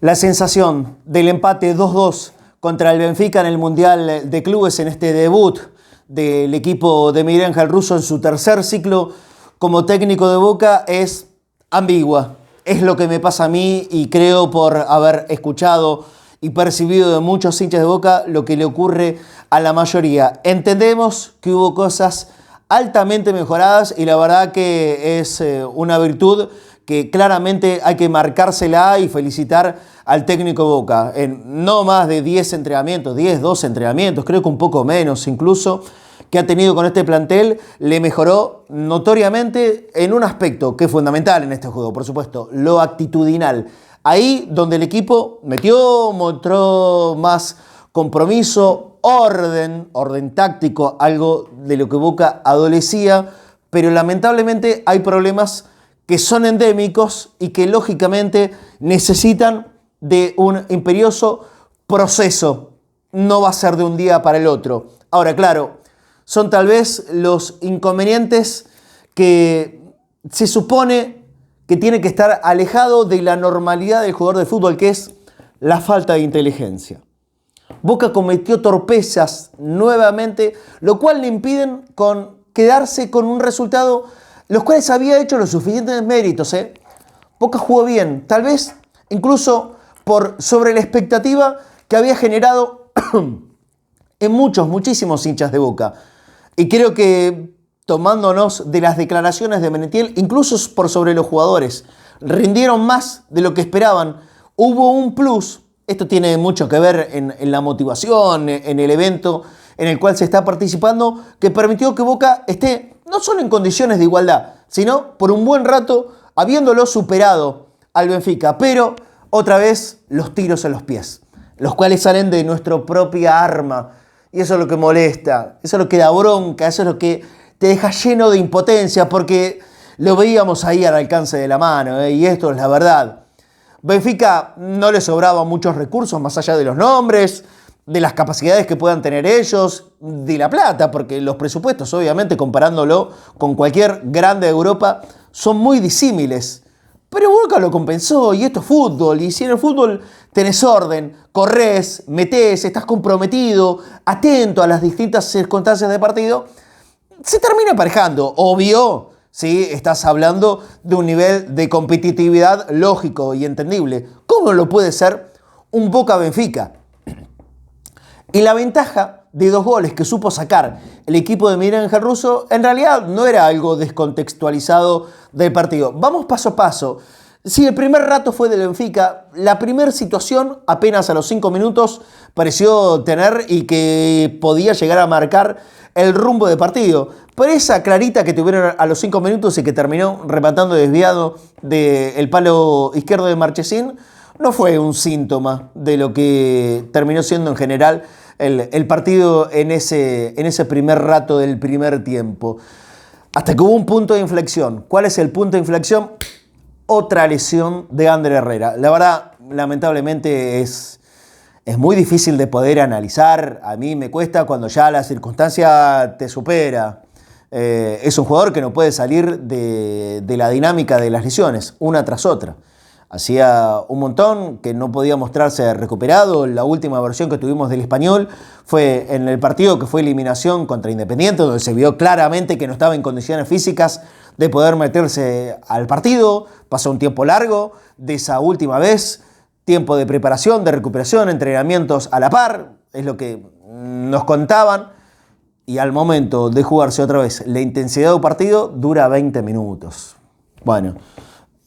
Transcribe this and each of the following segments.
La sensación del empate 2-2 contra el Benfica en el Mundial de Clubes en este debut del equipo de Miguel Ángel Russo en su tercer ciclo como técnico de Boca es ambigua. Es lo que me pasa a mí y creo por haber escuchado y percibido de muchos hinchas de Boca lo que le ocurre a la mayoría. Entendemos que hubo cosas altamente mejoradas y la verdad que es una virtud que claramente hay que marcársela y felicitar al técnico Boca. En no más de 10 entrenamientos, 10, 12 entrenamientos, creo que un poco menos incluso, que ha tenido con este plantel, le mejoró notoriamente en un aspecto que es fundamental en este juego, por supuesto, lo actitudinal. Ahí donde el equipo mostró más compromiso, orden táctico, algo de lo que Boca adolecía, pero lamentablemente hay problemas que son endémicos y que lógicamente necesitan de un imperioso proceso. No va a ser de un día para el otro. Ahora, claro, son tal vez los inconvenientes que se supone que tiene que estar alejado de la normalidad del jugador de fútbol, que es la falta de inteligencia. Boca cometió torpezas nuevamente, lo cual le impiden quedarse con un resultado los cuales había hecho los suficientes méritos. Boca jugó bien, tal vez incluso sobre la expectativa que había generado en muchísimos hinchas de Boca. Y creo que tomándonos de las declaraciones de Merentiel, incluso por sobre los jugadores, rindieron más de lo que esperaban. Hubo un plus, esto tiene mucho que ver en la motivación, en el evento en el cual se está participando, que permitió que Boca esté no solo en condiciones de igualdad, sino por un buen rato habiéndolo superado al Benfica. Pero otra vez los tiros en los pies, los cuales salen de nuestra propia arma. Y eso es lo que molesta, eso es lo que da bronca, eso es lo que te deja lleno de impotencia, porque lo veíamos ahí al alcance de la mano, y esto es la verdad. Benfica no le sobraban muchos recursos más allá de los nombres, de las capacidades que puedan tener ellos, de la plata, porque los presupuestos, obviamente, comparándolo con cualquier grande de Europa, son muy disímiles. Pero Boca lo compensó, y esto es fútbol, y si en el fútbol tenés orden, corres, metés, estás comprometido, atento a las distintas circunstancias de partido, se termina emparejando. Obvio, ¿sí? Estás hablando de un nivel de competitividad lógico y entendible. ¿Cómo lo puede ser un Boca-Benfica? Y la ventaja de 2 goles que supo sacar el equipo de Miguel Ángel Russo en realidad no era algo descontextualizado del partido. Vamos paso a paso. Si el primer rato fue del Benfica, la primera situación apenas a los 5 minutos pareció tener y que podía llegar a marcar el rumbo del partido. Pero esa clarita que tuvieron a los 5 minutos y que terminó rematando desviado del palo izquierdo de Marchesín, no fue un síntoma de lo que terminó siendo en general el partido en ese primer rato del primer tiempo. Hasta que hubo un punto de inflexión. ¿Cuál es el punto de inflexión? Otra lesión de Ander Herrera. La verdad, lamentablemente es muy difícil de poder analizar. A mí me cuesta cuando ya la circunstancia te supera. Es un jugador que no puede salir de la dinámica de las lesiones, una tras otra. Hacía un montón que no podía mostrarse recuperado. La última versión que tuvimos del Español fue en el partido que fue eliminación contra Independiente, donde se vio claramente que no estaba en condiciones físicas de poder meterse al partido. Pasó un tiempo largo de esa última vez, tiempo de preparación, de recuperación, entrenamientos a la par, es lo que nos contaban. Y al momento de jugarse otra vez la intensidad del partido dura 20 minutos. Bueno,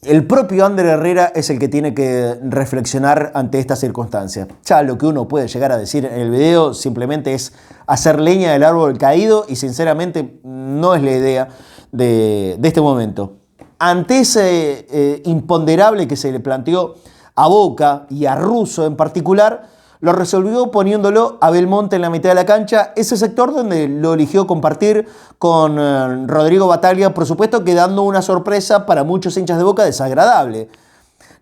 el propio Ander Herrera es el que tiene que reflexionar ante esta circunstancia. Ya lo que uno puede llegar a decir en el video simplemente es hacer leña del árbol caído y sinceramente no es la idea de este momento. Ante ese imponderable que se le planteó a Boca y a Russo en particular, lo resolvió poniéndolo a Belmonte en la mitad de la cancha, ese sector donde lo eligió compartir con Rodrigo Bataglia, por supuesto quedando una sorpresa para muchos hinchas de Boca desagradable.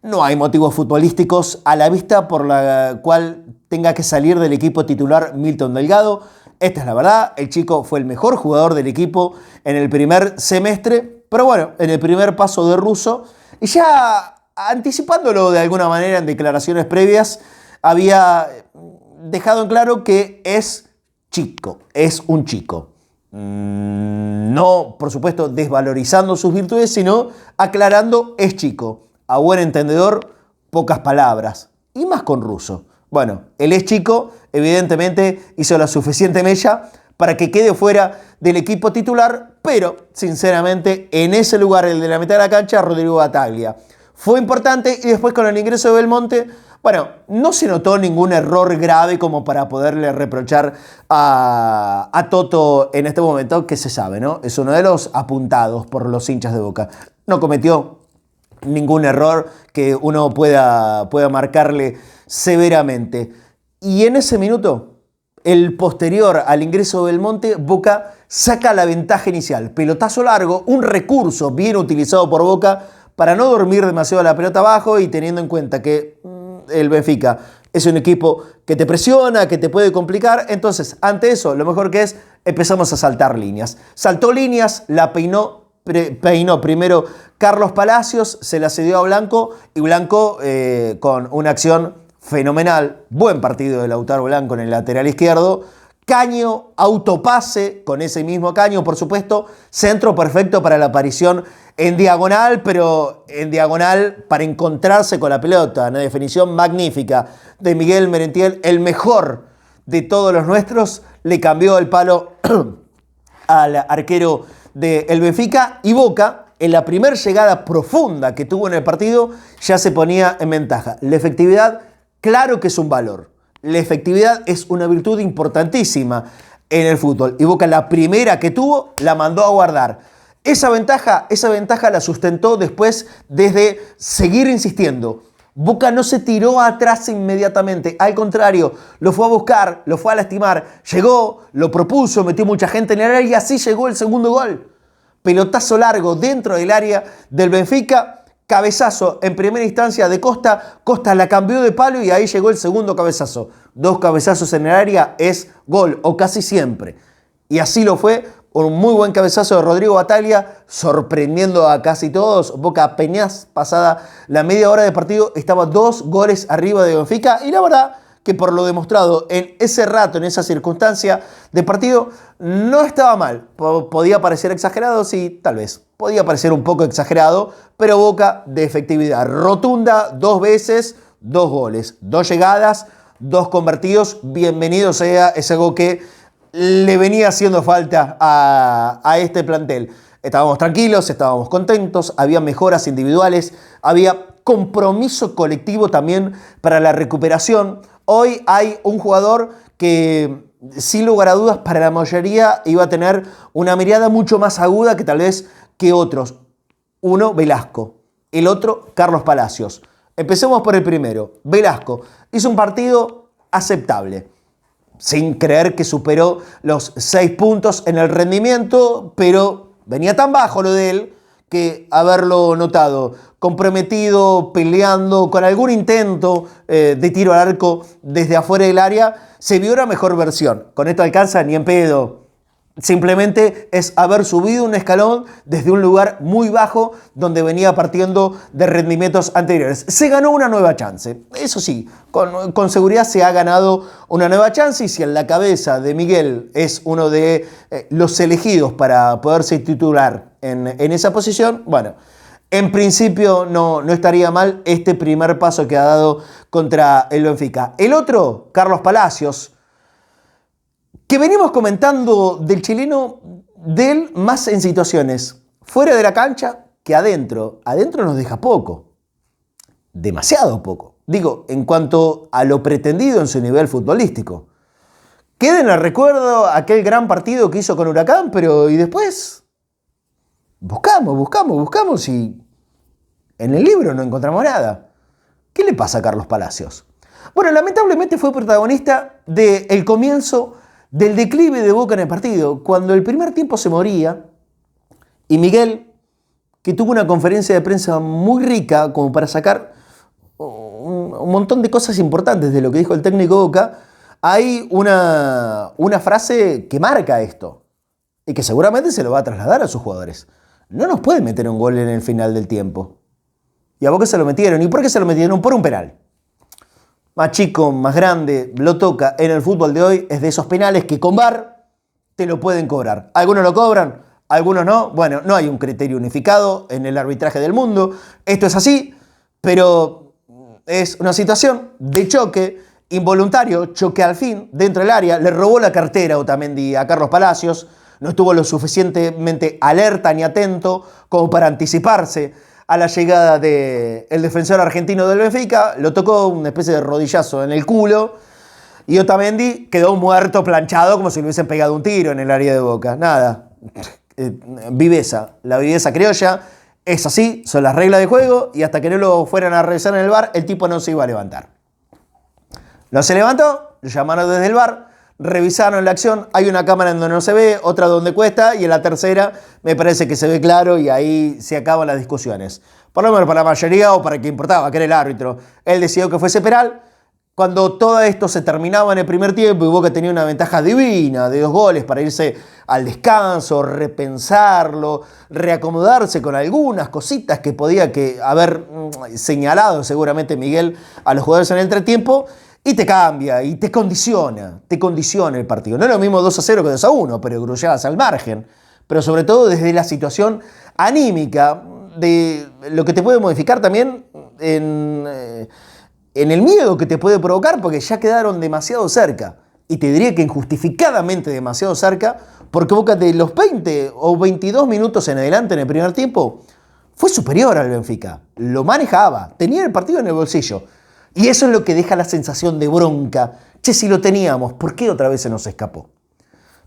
No hay motivos futbolísticos a la vista por la cual tenga que salir del equipo titular Milton Delgado. Esta es la verdad, el chico fue el mejor jugador del equipo en el primer semestre, pero bueno, en el primer paso de Russo, y ya anticipándolo de alguna manera en declaraciones previas, había dejado en claro que es chico, es un chico. No, por supuesto, desvalorizando sus virtudes, sino aclarando, es chico. A buen entendedor, pocas palabras. Y más con Russo. Bueno, él es chico, evidentemente hizo la suficiente mella para que quede fuera del equipo titular, pero, sinceramente, en ese lugar, el de la mitad de la cancha, Rodrigo Battaglia fue importante, y después con el ingreso de Belmonte, bueno, no se notó ningún error grave como para poderle reprochar a Toto en este momento, que se sabe, ¿no? Es uno de los apuntados por los hinchas de Boca. No cometió ningún error que uno pueda marcarle severamente. Y en ese minuto, el posterior al ingreso de Belmonte, Boca saca la ventaja inicial. Pelotazo largo, un recurso bien utilizado por Boca para no dormir demasiado la pelota abajo, y teniendo en cuenta que el Benfica es un equipo que te presiona, que te puede complicar. Entonces, ante eso, lo mejor que es, empezamos a saltar líneas. Saltó líneas, la peinó primero Carlos Palacios, se la cedió a Blanco, y Blanco con una acción fenomenal, buen partido de Lautaro Blanco en el lateral izquierdo, caño, autopase con ese mismo caño, por supuesto, centro perfecto para la aparición en diagonal, pero en diagonal para encontrarse con la pelota, una definición magnífica de Miguel Merentiel, el mejor de todos los nuestros, le cambió el palo al arquero del Benfica, y Boca, en la primera llegada profunda que tuvo en el partido, ya se ponía en ventaja. La efectividad, claro que es un valor. La efectividad es una virtud importantísima en el fútbol, y Boca, la primera que tuvo, la mandó a guardar. Esa ventaja la sustentó después desde seguir insistiendo. Boca no se tiró atrás inmediatamente, al contrario, lo fue a buscar, lo fue a lastimar, llegó, lo propuso, metió mucha gente en el área, y así llegó el segundo gol. Pelotazo largo dentro del área del Benfica, cabezazo en primera instancia de Costa, Costa la cambió de palo, y ahí llegó el segundo cabezazo. 2 cabezazos en el área es gol, o casi siempre. Y así lo fue, un muy buen cabezazo de Rodrigo Battaglia, sorprendiendo a casi todos. Boca apenas pasada la media hora de partido estaba 2 goles arriba de Benfica, y la verdad que por lo demostrado en ese rato, en esa circunstancia de partido, no estaba mal. Podía parecer exagerado, sí, tal vez. Podía parecer un poco exagerado, pero Boca de efectividad rotunda, 2 veces, 2 goles, 2 llegadas, 2 convertidos. Bienvenido sea, es algo que le venía haciendo falta a este plantel. Estábamos tranquilos, estábamos contentos, había mejoras individuales, había compromiso colectivo también para la recuperación. Hoy hay un jugador que, sin lugar a dudas, para la mayoría iba a tener una mirada mucho más aguda que tal vez que otros. Uno, Velasco. El otro, Carlos Palacios. Empecemos por el primero. Velasco hizo un partido aceptable, sin creer que superó los 6 puntos en el rendimiento, pero venía tan bajo lo de él que haberlo notado comprometido, peleando, con algún intento de tiro al arco desde afuera del área, se vio una mejor versión. Con esto alcanza ni en pedo. Simplemente es haber subido un escalón desde un lugar muy bajo donde venía partiendo de rendimientos anteriores. Se ganó una nueva chance. Eso sí, con seguridad se ha ganado una nueva chance, y si en la cabeza de Miguel es uno de los elegidos para poderse titular en esa posición, bueno, en principio no estaría mal este primer paso que ha dado contra el Benfica. El otro, Carlos Palacios, que venimos comentando del chileno, de él más en situaciones fuera de la cancha que adentro. Adentro nos deja poco, demasiado poco. Digo, en cuanto a lo pretendido en su nivel futbolístico. Queda en el recuerdo aquel gran partido que hizo con Huracán, pero ¿y después? Buscamos y en el libro no encontramos nada. ¿Qué le pasa a Carlos Palacios? Bueno, lamentablemente fue protagonista del comienzo del declive de Boca en el partido, cuando el primer tiempo se moría, y Miguel, que tuvo una conferencia de prensa muy rica como para sacar un montón de cosas importantes de lo que dijo el técnico Boca, hay una frase que marca esto, y que seguramente se lo va a trasladar a sus jugadores. No nos puede meter un gol en el final del tiempo. Y a Boca se lo metieron. ¿Y por qué se lo metieron? Por un penal. Más chico, más grande, lo toca. En el fútbol de hoy es de esos penales que con VAR te lo pueden cobrar. Algunos lo cobran, algunos no. Bueno, no hay un criterio unificado en el arbitraje del mundo. Esto es así, pero es una situación de choque involuntario, choque al fin, dentro del área. Le robó la cartera Otamendi a Carlos Palacios. No estuvo lo suficientemente alerta ni atento como para anticiparse a la llegada del defensor argentino del Benfica. Lo tocó una especie de rodillazo en el culo. Y Otamendi quedó muerto, planchado, como si le hubiesen pegado un tiro en el área de Boca. Nada. Viveza. La viveza criolla es así, son las reglas de juego. Y hasta que no lo fueran a revisar en el VAR, el tipo no se iba a levantar. No se levantó, lo llamaron desde el VAR, revisaron la acción, hay una cámara en donde no se ve, otra donde cuesta, y en la tercera me parece que se ve claro y ahí se acaban las discusiones. Por lo menos para la mayoría o para quien importaba, que era el árbitro. Él decidió que fuese penal. Cuando todo esto se terminaba en el primer tiempo y Boca tenía una ventaja divina de 2 goles para irse al descanso, repensarlo, reacomodarse con algunas cositas que podía haber señalado seguramente Miguel a los jugadores en el entretiempo, y te cambia y te condiciona el partido. No es lo mismo 2-0 que 2-1, pero grulladas al margen. Pero sobre todo desde la situación anímica, de lo que te puede modificar también en el miedo que te puede provocar, porque ya quedaron demasiado cerca. Y te diría que injustificadamente demasiado cerca, porque Boca de los 20 o 22 minutos en adelante en el primer tiempo fue superior al Benfica. Lo manejaba, tenía el partido en el bolsillo. Y eso es lo que deja la sensación de bronca. Che, si lo teníamos, ¿por qué otra vez se nos escapó?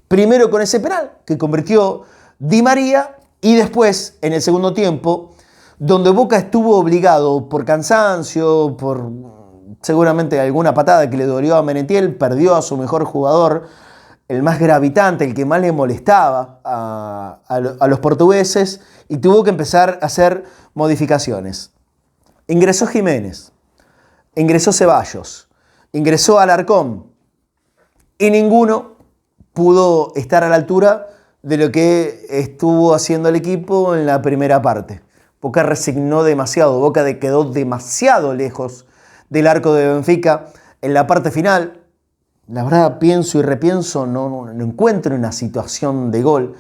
Primero con ese penal que convirtió Di María, y después en el segundo tiempo, donde Boca estuvo obligado por cansancio, por seguramente alguna patada que le dolió a Menetiel, perdió a su mejor jugador, el más gravitante, el que más le molestaba a los portugueses, y tuvo que empezar a hacer modificaciones. Ingresó Jiménez. Ingresó Ceballos, ingresó Alarcón, y ninguno pudo estar a la altura de lo que estuvo haciendo el equipo en la primera parte. Boca resignó demasiado, Boca quedó demasiado lejos del arco de Benfica en la parte final. La verdad, pienso y repienso, no encuentro una situación de gol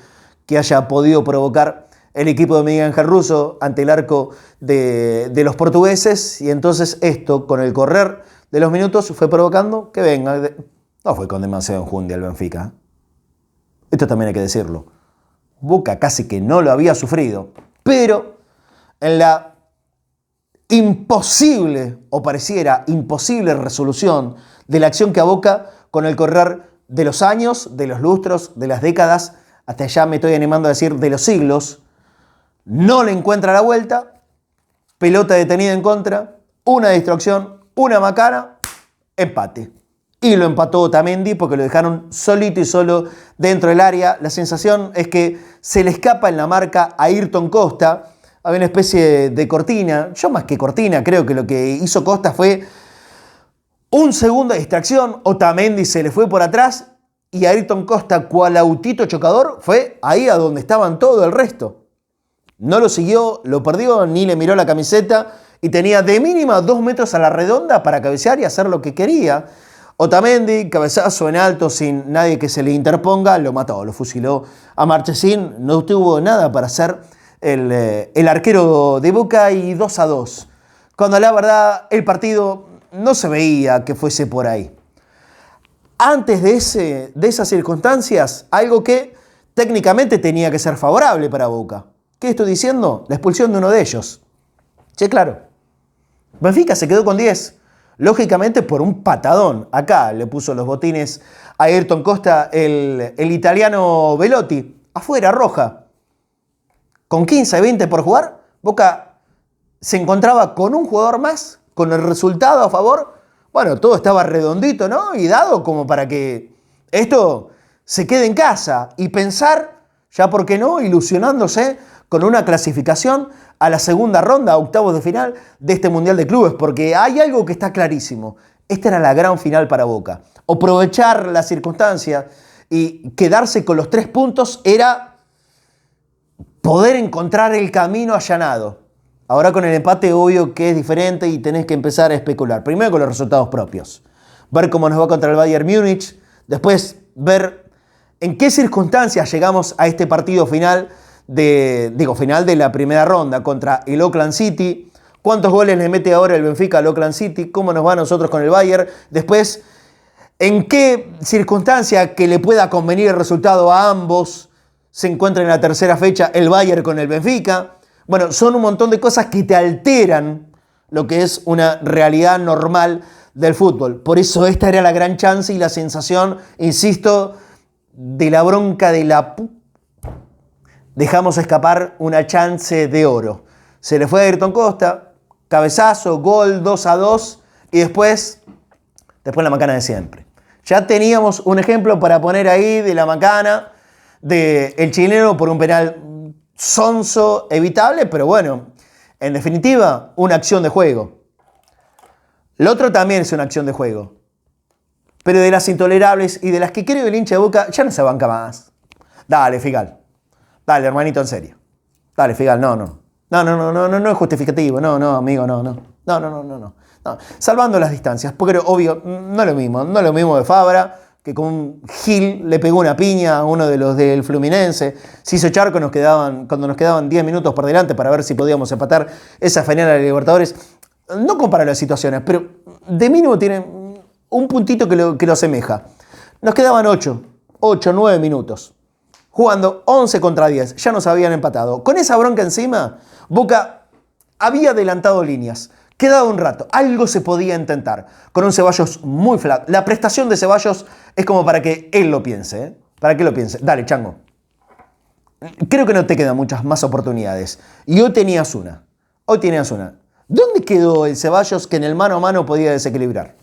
que haya podido provocar el equipo de Miguel Ángel Russo ante el arco de los portugueses, y entonces esto, con el correr de los minutos, fue provocando que venga. No fue con demasiado enjundia el Benfica. Esto también hay que decirlo. Boca casi que no lo había sufrido, pero en la imposible, o pareciera imposible, resolución de la acción que a Boca, con el correr de los años, de los lustros, de las décadas, hasta allá me estoy animando a decir de los siglos, no le encuentra la vuelta, pelota detenida en contra, una distracción, una macana, empate. Y lo empató Otamendi porque lo dejaron solito y solo dentro del área. La sensación es que se le escapa en la marca a Ayrton Costa. Había una especie de cortina. Yo más que cortina, creo que lo que hizo Costa fue un segundo de distracción. Otamendi se le fue por atrás y Ayrton Costa, cual autito chocador, fue ahí a donde estaban todo el resto. No lo siguió, lo perdió, ni le miró la camiseta, y tenía de mínima 2 metros a la redonda para cabecear y hacer lo que quería. Otamendi, cabezazo en alto sin nadie que se le interponga, lo mató, lo fusiló a Marchesín. No tuvo nada para hacer el arquero de Boca, y 2-2. Cuando la verdad el partido no se veía que fuese por ahí. Antes de esas circunstancias, algo que técnicamente tenía que ser favorable para Boca. ¿Qué estoy diciendo? La expulsión de uno de ellos. Che, claro. Benfica se quedó con 10. Lógicamente por un patadón. Acá le puso los botines a Ayrton Costa el italiano Velotti. Afuera, roja. Con 15-20 por jugar, Boca se encontraba con un jugador más, con el resultado a favor. Bueno, todo estaba redondito, ¿no? Y dado como para que esto se quede en casa y pensar, ya por qué no, ilusionándose con una clasificación a la segunda ronda, a octavos de final de este Mundial de Clubes, porque hay algo que está clarísimo. Esta era la gran final para Boca. Aprovechar la circunstancia y quedarse con los 3 puntos era poder encontrar el camino allanado. Ahora con el empate obvio que es diferente y tenés que empezar a especular. Primero con los resultados propios. Ver cómo nos va contra el Bayern Múnich. Después ver en qué circunstancias llegamos a este partido final final de la primera ronda contra el Auckland City. ¿Cuántos goles le mete ahora el Benfica al Auckland City? ¿Cómo nos va a nosotros con el Bayern? Después, ¿en qué circunstancia que le pueda convenir el resultado a ambos se encuentra en la tercera fecha el Bayern con el Benfica? Bueno, son un montón de cosas que te alteran lo que es una realidad normal del fútbol. Por eso esta era la gran chance y la sensación, insisto, de la bronca de la dejamos escapar una chance de oro. Se le fue a Ayrton Costa, cabezazo, gol 2-2 y después la macana de siempre. Ya teníamos un ejemplo para poner ahí de la macana del chileno por un penal sonso, evitable, pero bueno, en definitiva, una acción de juego. Lo otro también es una acción de juego, pero de las intolerables y de las que creo el hincha de Boca ya no se banca más. Dale, Figal. Dale, hermanito, en serio. Dale, Figal, no es justificativo. No, amigo, no. Salvando las distancias, porque obvio, no es lo mismo de Fabra, que con un Gil le pegó una piña a uno de los del Fluminense. Se hizo charco cuando nos quedaban 10 minutos por delante para ver si podíamos empatar esa final a la Libertadores. No compara las situaciones, pero de mínimo tiene un puntito que lo asemeja. Nos quedaban 9 minutos. Jugando 11 contra 10, ya nos habían empatado. Con esa bronca encima, Boca había adelantado líneas. Quedaba un rato, algo se podía intentar. Con un Ceballos muy flaco. La prestación de Ceballos es como para que él lo piense, ¿eh? Para que lo piense. Dale, chango. Creo que no te quedan muchas más oportunidades. Y hoy tenías una. ¿Dónde quedó el Ceballos que en el mano a mano podía desequilibrar?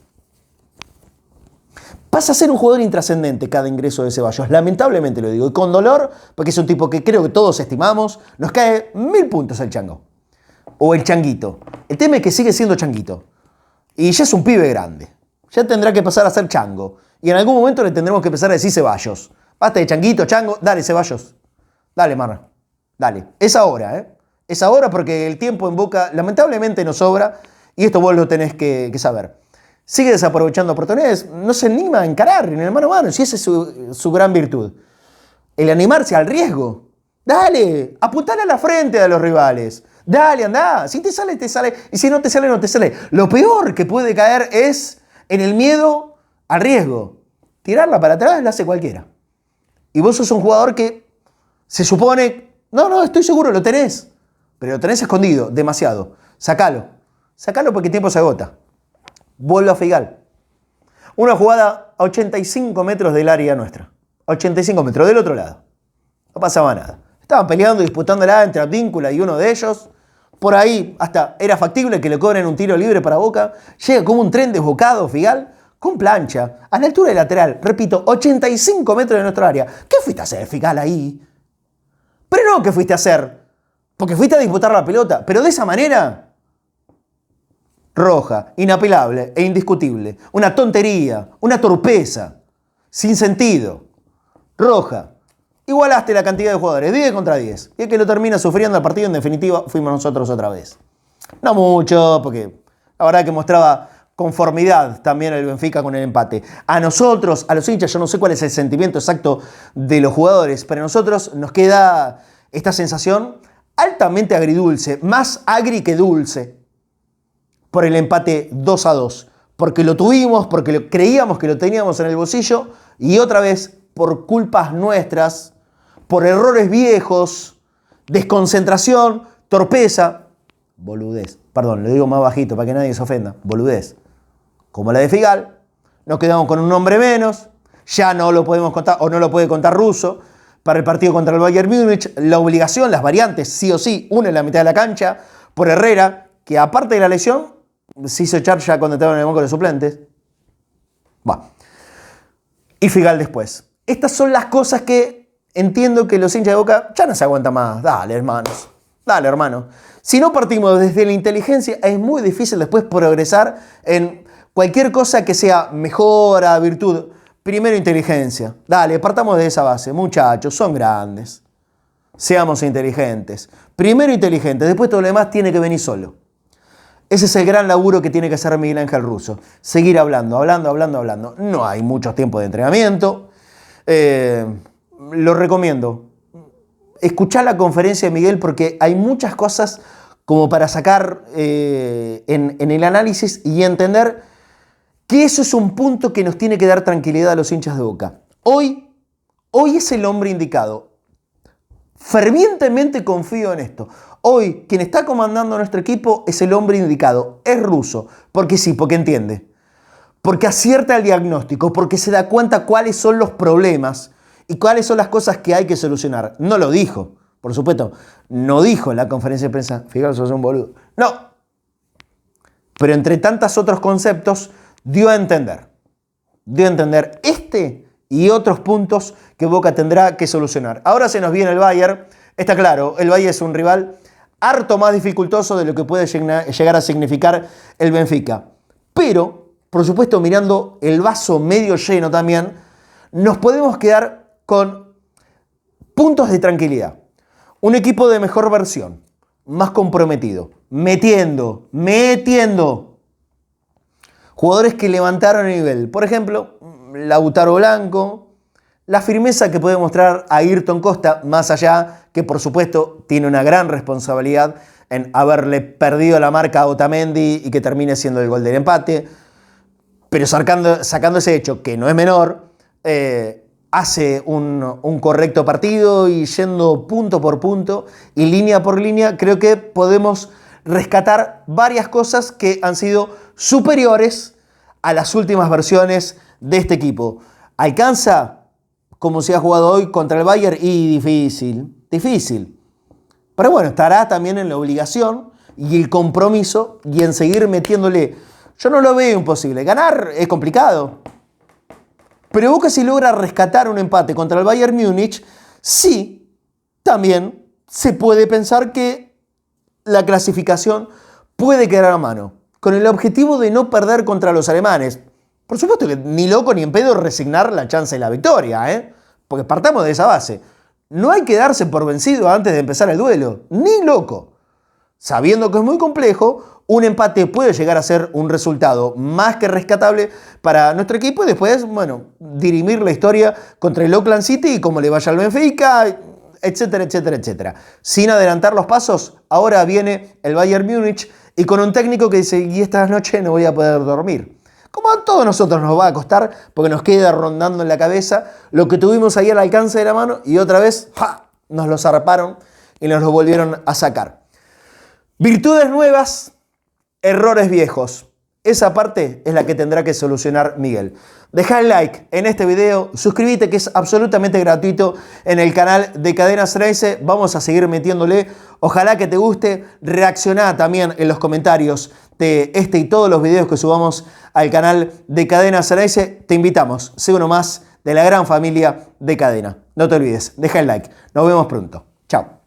Pasa a ser un jugador intrascendente cada ingreso de Ceballos. Lamentablemente lo digo. Y con dolor, porque es un tipo que creo que todos estimamos. Nos cae 1000 puntos el chango. O el changuito. El tema es que sigue siendo changuito. Y ya es un pibe grande. Ya tendrá que pasar a ser chango. Y en algún momento le tendremos que empezar a decir Ceballos. Basta de changuito, chango. Dale, Ceballos. Dale, Marra. Dale. Es ahora, ¿eh? Es ahora porque el tiempo en Boca lamentablemente nos sobra. Y esto vos lo tenés que saber. Sigue desaprovechando oportunidades. No se anima a encarar en el mano a mano. Si esa es su gran virtud. El animarse al riesgo. Dale. Apuntale a la frente de los rivales. Dale, andá. Si te sale, te sale. Y si no te sale, no te sale. Lo peor que puede caer es en el miedo al riesgo. Tirarla para atrás la hace cualquiera. Y vos sos un jugador que se supone... No, estoy seguro, lo tenés. Pero lo tenés escondido, demasiado. Sácalo. Sácalo porque el tiempo se agota. Vuelve a Figal. Una jugada a 85 metros del área nuestra. 85 metros del otro lado. No pasaba nada. Estaban peleando y disputándola entre Advíncula y uno de ellos. Por ahí hasta era factible que le cobren un tiro libre para Boca. Llega como un tren desbocado Figal con plancha. A la altura del lateral. Repito, 85 metros de nuestra área. ¿Qué fuiste a hacer, Figal, ahí? Pero no, ¿qué fuiste a hacer? Porque fuiste a disputar la pelota. Pero de esa manera... Roja, inapelable e indiscutible. Una tontería, una torpeza, sin sentido. Roja. Igualaste la cantidad de jugadores, 10 contra 10. Y el que lo termina sufriendo el partido, en definitiva, fuimos nosotros otra vez. No mucho, porque la verdad que mostraba conformidad también el Benfica con el empate. A nosotros, a los hinchas, yo no sé cuál es el sentimiento exacto de los jugadores, pero a nosotros nos queda esta sensación altamente agridulce, más agri que dulce. Por el empate 2-2, porque lo tuvimos, porque creíamos que lo teníamos en el bolsillo y otra vez por culpas nuestras, por errores viejos, desconcentración, torpeza, boludez, perdón, lo digo más bajito para que nadie se ofenda, boludez, como la de Figal, nos quedamos con un hombre menos, ya no lo podemos contar o no lo puede contar Russo para el partido contra el Bayern Múnich, la obligación, las variantes, sí o sí, una en la mitad de la cancha, por Herrera, que aparte de la lesión, se hizo echar ya cuando estaba en el banco de suplentes. Y Figal después. Estas son las cosas que entiendo que los hinchas de Boca ya no se aguantan más. Dale, hermanos. Dale, hermano. Si no partimos desde la inteligencia, es muy difícil después progresar en cualquier cosa que sea mejora, virtud. Primero inteligencia. Dale, partamos de esa base. Muchachos, son grandes. Seamos inteligentes. Primero inteligentes, después todo lo demás tiene que venir solo. Ese es el gran laburo que tiene que hacer Miguel Ángel Russo. Seguir hablando. No hay mucho tiempo de entrenamiento. Lo recomiendo. Escuchá la conferencia de Miguel porque hay muchas cosas como para sacar en el análisis y entender que eso es un punto que nos tiene que dar tranquilidad a los hinchas de Boca. Hoy es el hombre indicado. Fervientemente confío en esto. Hoy, quien está comandando nuestro equipo es el hombre indicado, es Russo. Porque sí, porque entiende. Porque acierta el diagnóstico, porque se da cuenta cuáles son los problemas y cuáles son las cosas que hay que solucionar. No lo dijo, por supuesto. No dijo en la conferencia de prensa, fíjate, sos un boludo. No. Pero entre tantos otros conceptos, dio a entender este y otros puntos que Boca tendrá que solucionar. Ahora se nos viene el Bayern. Está claro, el Bayern es un rival harto más dificultoso de lo que puede llegar a significar el Benfica. Pero, por supuesto, mirando el vaso medio lleno también, nos podemos quedar con puntos de tranquilidad. Un equipo de mejor versión, más comprometido, metiendo. Jugadores que levantaron el nivel. Por ejemplo, Lautaro Blanco, la firmeza que puede mostrar Ayrton Costa, más allá que por supuesto tiene una gran responsabilidad en haberle perdido la marca a Otamendi y que termine siendo el gol del empate. Pero sacando ese hecho, que no es menor, hace un correcto partido y yendo punto por punto y línea por línea, creo que podemos rescatar varias cosas que han sido superiores a las últimas versiones de este equipo. ¿Alcanza como se ha jugado hoy contra el Bayern? Y difícil. Pero bueno, estará también en la obligación y el compromiso y en seguir metiéndole. Yo no lo veo imposible. Ganar es complicado. Pero Boca, si logra rescatar un empate contra el Bayern Múnich, sí, también se puede pensar que la clasificación puede quedar a mano, con el objetivo de no perder contra los alemanes. Por supuesto que ni loco ni en pedo resignar la chance de la victoria, porque partamos de esa base. No hay que darse por vencido antes de empezar el duelo, ni loco. Sabiendo que es muy complejo, un empate puede llegar a ser un resultado más que rescatable para nuestro equipo y después, bueno, dirimir la historia contra el Auckland City y cómo le vaya al Benfica, etcétera. Sin adelantar los pasos, ahora viene el Bayern Múnich y con un técnico que dice, y esta noche no voy a poder dormir. Como a todos nosotros nos va a costar, porque nos queda rondando en la cabeza lo que tuvimos ahí al alcance de la mano y otra vez nos lo zarparon y nos lo volvieron a sacar. Virtudes nuevas, errores viejos. Esa parte es la que tendrá que solucionar Miguel. Deja el like en este video, suscríbete que es absolutamente gratuito en el canal de Cadena Ceneice. Vamos a seguir metiéndole. Ojalá que te guste. Reaccioná también en los comentarios de este y todos los videos que subamos al canal de Cadena Ceneice. Te invitamos, sé uno más de la gran familia de Cadena. No te olvides, deja el like. Nos vemos pronto. Chao.